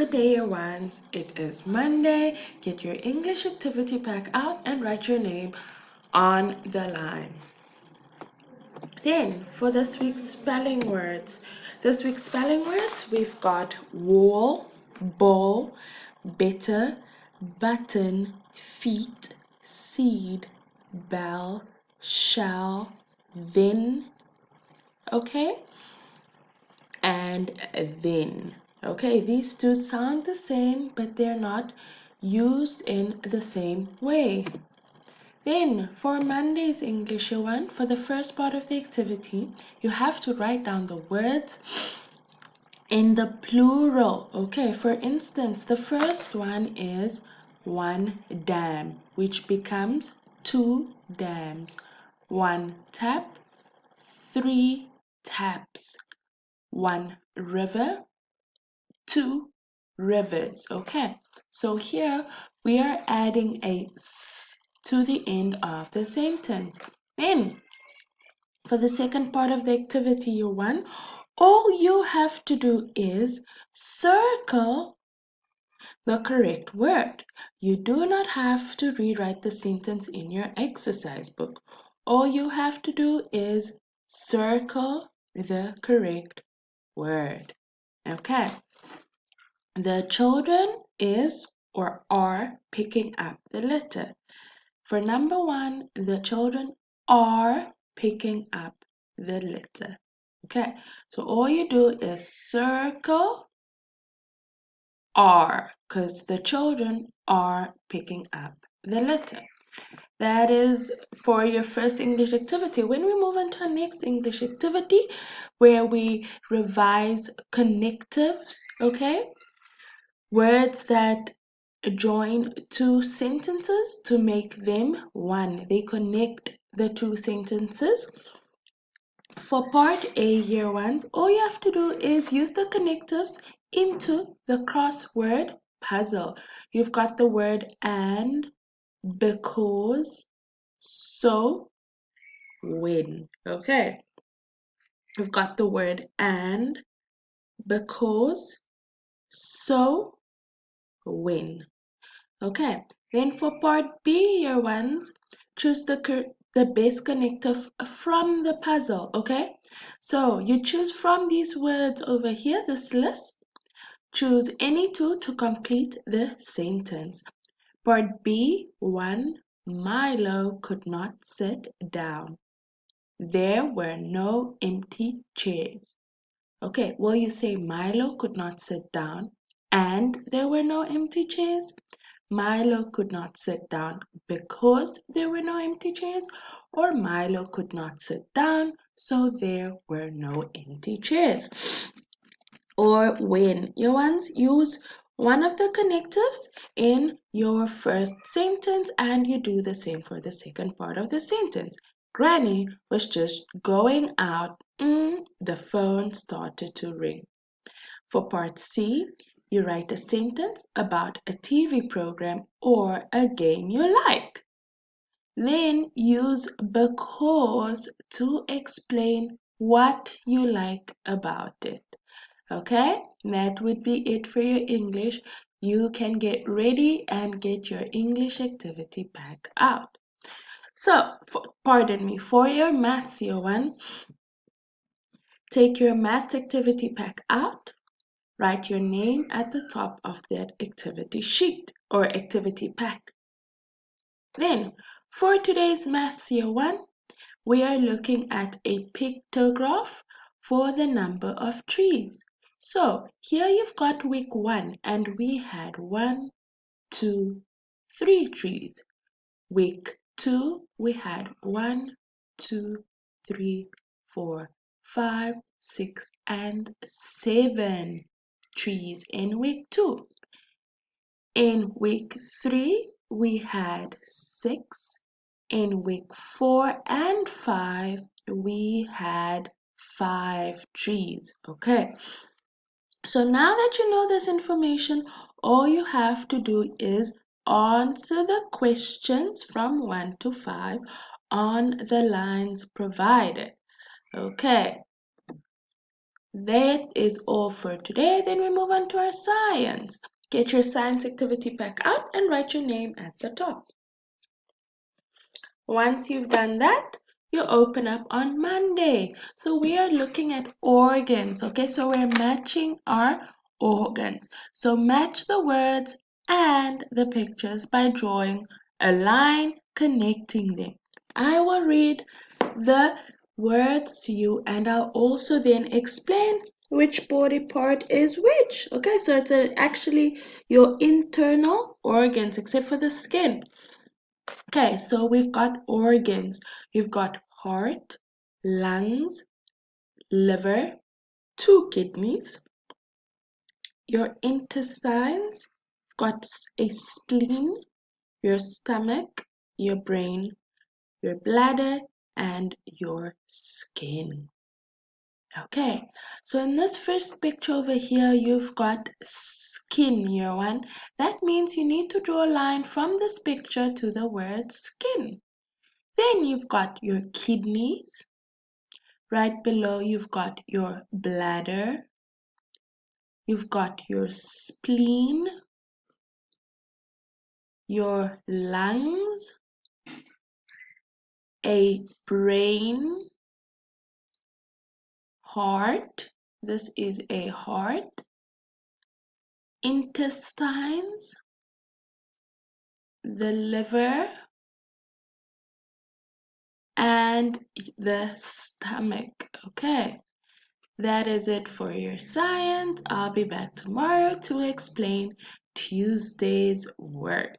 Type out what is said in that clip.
Good day, year ones. It is Monday. Get your English activity pack out and write your name on the line. Then, for this week's spelling words, we've got wall, ball, better, button, feet, seed, bell, shell, then, okay, and then. Okay, these two sound the same, but they're not used in the same way. Then, for Monday's English year one, for the first part of the activity, you have to write down the words in the plural. Okay, for instance, the first one is one dam, which becomes two dams. One tap, three taps. One river, two rivers. Okay, so here we are adding a s to the end of the sentence. Then, for the second part of the activity year one, all you have to do is circle the correct word. You do not have to rewrite the sentence in your exercise book. All you have to do is circle the correct word. Okay. The children is or are picking up the litter. For number one, the children are picking up the litter. Okay, so all you do is circle are because the children are picking up the litter. That is for your first English activity. When we move on to our next English activity, where we revise connectives, okay? Words that join two sentences to make them one. They connect the two sentences. For part A, year ones, all you have to do is use the connectives into the crossword puzzle. You've got the word and, because, so, when. Okay. We've got the word and, because, so, when. Okay, then for part B, year ones, choose the best connector from the puzzle, okay? So you choose from these words over here, this list. Choose any two to complete the sentence. Part B, 1, Milo could not sit down. There were no empty chairs. Okay, will you say Milo could not sit down and there were no empty chairs? Milo could not sit down because there were no empty chairs, or Milo could not sit down, so there were no empty chairs. Or when you once use one of the connectives in your first sentence and you do the same for the second part of the sentence. Granny was just going out. The phone started to ring. For part C, you write a sentence about a TV program or a game you like. Then use because to explain what you like about it. Okay, that would be it for your English. You can get ready and get your English activity pack out. So, for your maths year one, take your maths activity pack out. Write your name at the top of that activity sheet or activity pack. Then, for today's Maths Year 1, we are looking at a pictograph for the number of trees. So, here you've got week 1 and we had 1, 2, 3 trees. Week 2, we had 1, 2, 3, 4, 5, 6, and 7 trees in week 2. In week 3, we had 6. In week 4 and 5, we had 5 trees. Okay, so now that you know this information, all you have to do is answer the questions from 1 to 5 on the lines provided. Okay, That is all for today. Then we move on to our science. Get your science activity pack out and write your name at the top. Once you've done that, you open up on Monday. So we are looking at organs, okay? So we're matching our organs. So match the words and the pictures by drawing a line connecting them. I will read the words to you and I'll also then explain which body part is which. Okay, so it's actually your internal organs except for the skin. Okay, so we've got organs. You've got heart, lungs, liver, 2 kidneys, your intestines, got a spleen, your stomach, your brain, your bladder, and your skin. Okay, so in this first picture over here, you've got skin, year one. That means you need to draw a line from this picture to the word skin. Then you've got your kidneys. Right below, you've got your bladder. You've got your spleen, your lungs, a brain, heart. This is a heart. Intestines, the liver, and the stomach. Okay, that is it for your science. I'll be back tomorrow to explain Tuesday's work.